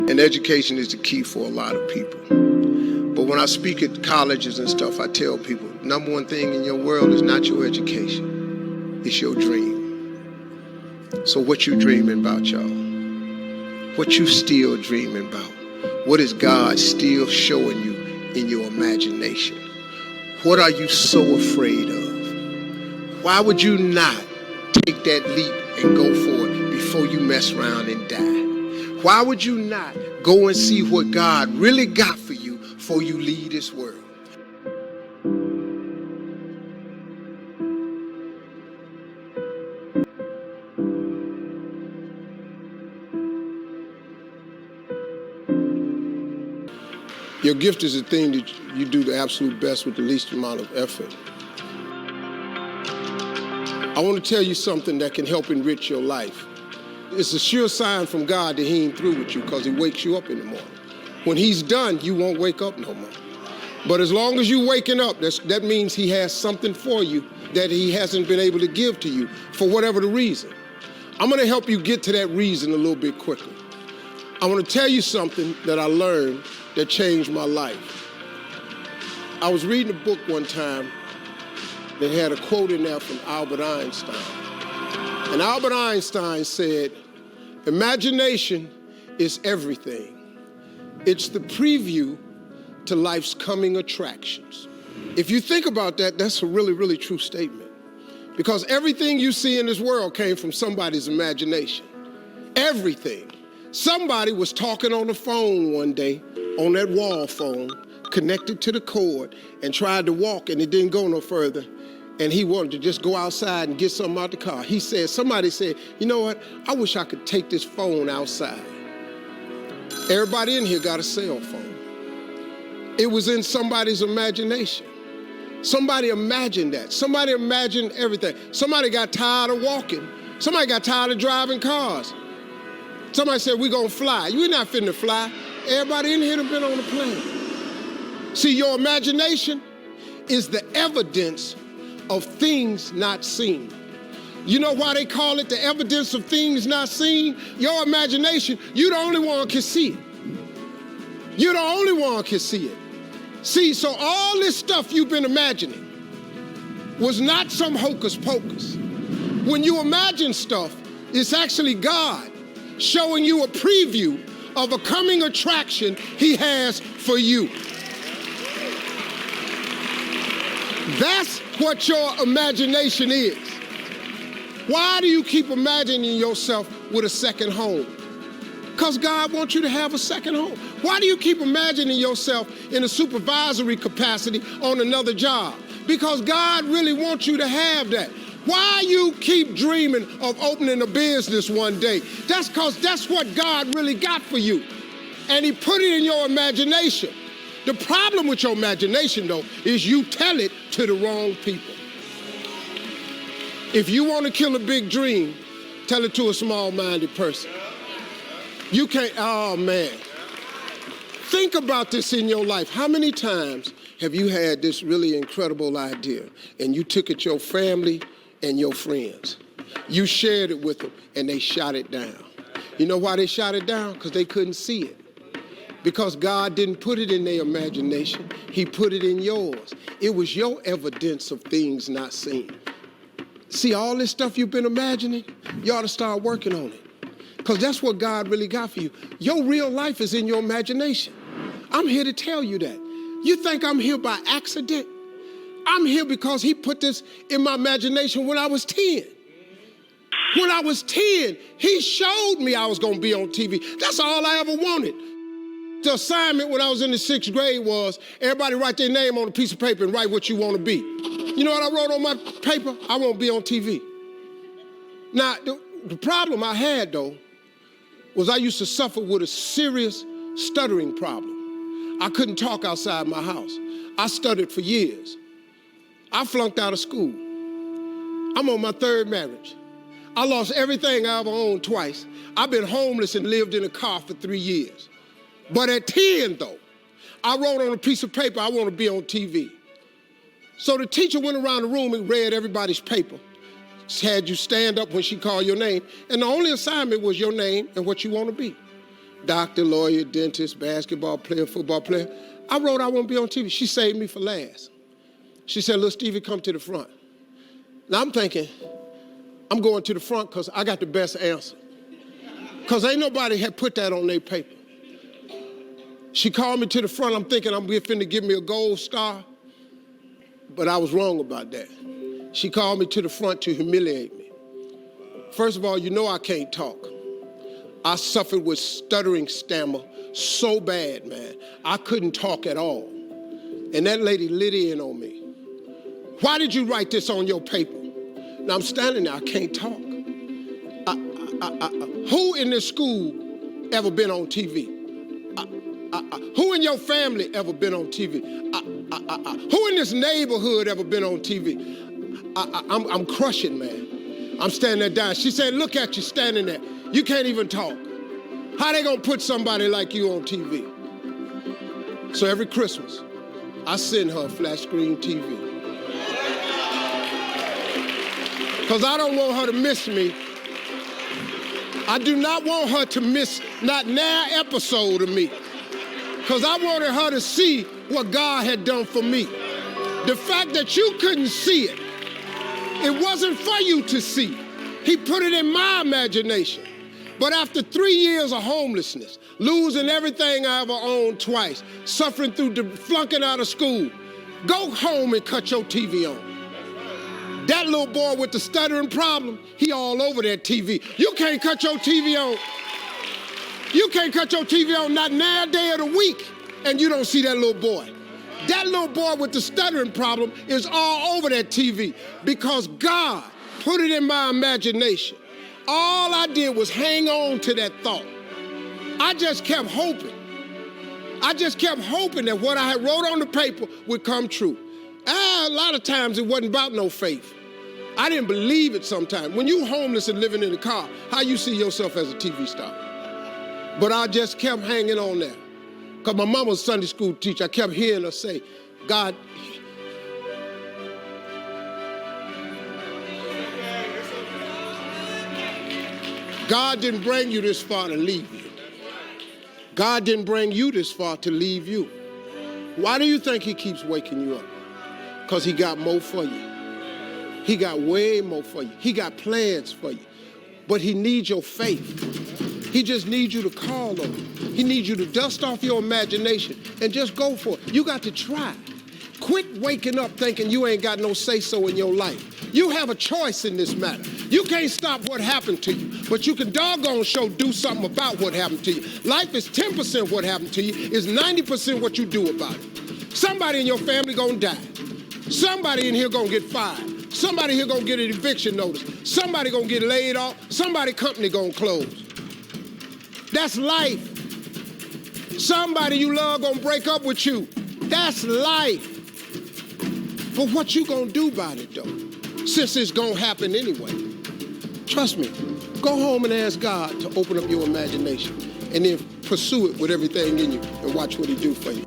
And education is the key for a lot of people. But when I speak at colleges and stuff, I tell people, number one thing in your world is not your education, it's your dream. So what you dreaming about, y'all? What you still dreaming about? What is God still showing you in your imagination? What are you so afraid of? Why would you not take that leap and go for it before you mess around and die? Why would you not go and see what God really got for you before you leave this world? Your gift is the thing that you do the absolute best with the least amount of effort. I want to tell you something that can help enrich your life. It's a sure sign from God that he ain't through with you because he wakes you up in the morning. When he's done, you won't wake up no more. But as long as you're waking up, that means he has something for you that he hasn't been able to give to you for whatever the reason. I'm going to help you get to that reason a little bit quicker. I want to tell you something that I learned that changed my life. I was reading a book one time that had a quote in there from Albert Einstein. And Albert Einstein said, imagination is everything. It's the preview to life's coming attractions. If you think about that, that's a really, really true statement. Because everything you see in this world came from somebody's imagination. Everything. Somebody was talking on the phone one day, on that wall phone, connected to the cord, and tried to walk, and it didn't go no further. And he wanted to just go outside and get something out the car. Somebody said, you know what? I wish I could take this phone outside. Everybody in here got a cell phone. It was in somebody's imagination. Somebody imagined that. Somebody imagined everything. Somebody got tired of walking. Somebody got tired of driving cars. Somebody said, we're gonna fly. You're not finna fly. Everybody in here have been on a plane. See, your imagination is the evidence of things not seen. You know why they call it the evidence of things not seen? Your imagination, you the only one can see it. You're the only one can see it. See, so all this stuff you've been imagining was not some hocus pocus. When you imagine stuff, it's actually God showing you a preview of a coming attraction he has for you. That's what your imagination is. Why do you keep imagining yourself with a second home? Because God wants you to have a second home. Why do you keep imagining yourself in a supervisory capacity on another job? Because God really wants you to have that. Why you keep dreaming of opening a business one day? That's because that's what God really got for you. And he put it in your imagination. The problem with your imagination, though, is you tell it to the wrong people. If you want to kill a big dream, tell it to a small-minded person. You can't, oh man. Think about this in your life. How many times have you had this really incredible idea and you took it to your family and your friends? You shared it with them and they shot it down. You know why they shot it down? Because they couldn't see it. Because God didn't put it in their imagination, he put it in yours. It was your evidence of things not seen. See, all this stuff you've been imagining, you ought to start working on it. Because that's what God really got for you. Your real life is in your imagination. I'm here to tell you that. You think I'm here by accident? I'm here because he put this in my imagination when I was 10. When I was 10, he showed me I was going to be on TV. That's all I ever wanted. The assignment when I was in the 6th grade was everybody write their name on a piece of paper and write what you want to be. You know what I wrote on my paper? I want to be on TV. Now, the problem I had, though, was I used to suffer with a serious stuttering problem. I couldn't talk outside my house. I stuttered for years. I flunked out of school. I'm on my 3rd marriage. I lost everything I ever owned twice. I've been homeless and lived in a car for 3 years. But at 10, though, I wrote on a piece of paper, I want to be on TV. So the teacher went around the room and read everybody's paper. Had you stand up when she called your name. And the only assignment was your name and what you want to be. Doctor, lawyer, dentist, basketball player, football player. I wrote I won't be on TV. She saved me for last. She said, little Stevie, come to the front. Now I'm thinking, I'm going to the front because I got the best answer. Because ain't nobody had put that on their paper. She called me to the front. I'm thinking I'm finna give me a gold star. But I was wrong about that. She called me to the front to humiliate me. First of all, you know I can't talk. I suffered with stuttering stammer so bad, man. I couldn't talk at all. And that lady lit in on me. Why did you write this on your paper? Now I'm standing there, I can't talk. Who in this school ever been on TV? Who in your family ever been on TV? Who in this neighborhood ever been on TV? I'm crushing, man. I'm standing there dying. She said, look at you standing there. You can't even talk. How they gonna put somebody like you on TV? So every Christmas, I send her a flat screen TV. Because I don't want her to miss me. I do not want her to miss not now episode of me. Because I wanted her to see what God had done for me. The fact that you couldn't see it, it wasn't for you to see. He put it in my imagination. But after 3 years of homelessness, losing everything I ever owned twice, suffering through flunking out of school, go home and cut your TV on. That little boy with the stuttering problem, he all over that TV. You can't cut your TV on. You can't cut your TV on not now day of the week and you don't see that little boy. That little boy with the stuttering problem is all over that TV because God put it in my imagination. All I did was hang on to that thought. I just kept hoping. I just kept hoping that what I had wrote on the paper would come true. A lot of times it wasn't about no faith. I didn't believe it sometimes. When you homeless and living in a car, how you see yourself as a TV star? But I just kept hanging on there. Because my mama was a Sunday school teacher. I kept hearing her say, God, God didn't bring you this far to leave you. God didn't bring you this far to leave you. Why do you think he keeps waking you up? Because he got more for you. He got way more for you. He got plans for you. But he needs your faith. He just needs you to call on him. He needs you to dust off your imagination and just go for it. You got to try. Quit waking up thinking you ain't got no say-so in your life. You have a choice in this matter. You can't stop what happened to you, but you can doggone sure do something about what happened to you. Life is 10% what happened to you, is 90% what you do about it. Somebody in your family gonna die. Somebody in here gonna get fired. Somebody here gonna get an eviction notice. Somebody gonna get laid off. Somebody company gonna close. That's life. Somebody you love gonna break up with you. That's life. But what you gonna do about it though? Since it's gonna happen anyway. Trust me, go home and ask God to open up your imagination and then pursue it with everything in you and watch what he do for you.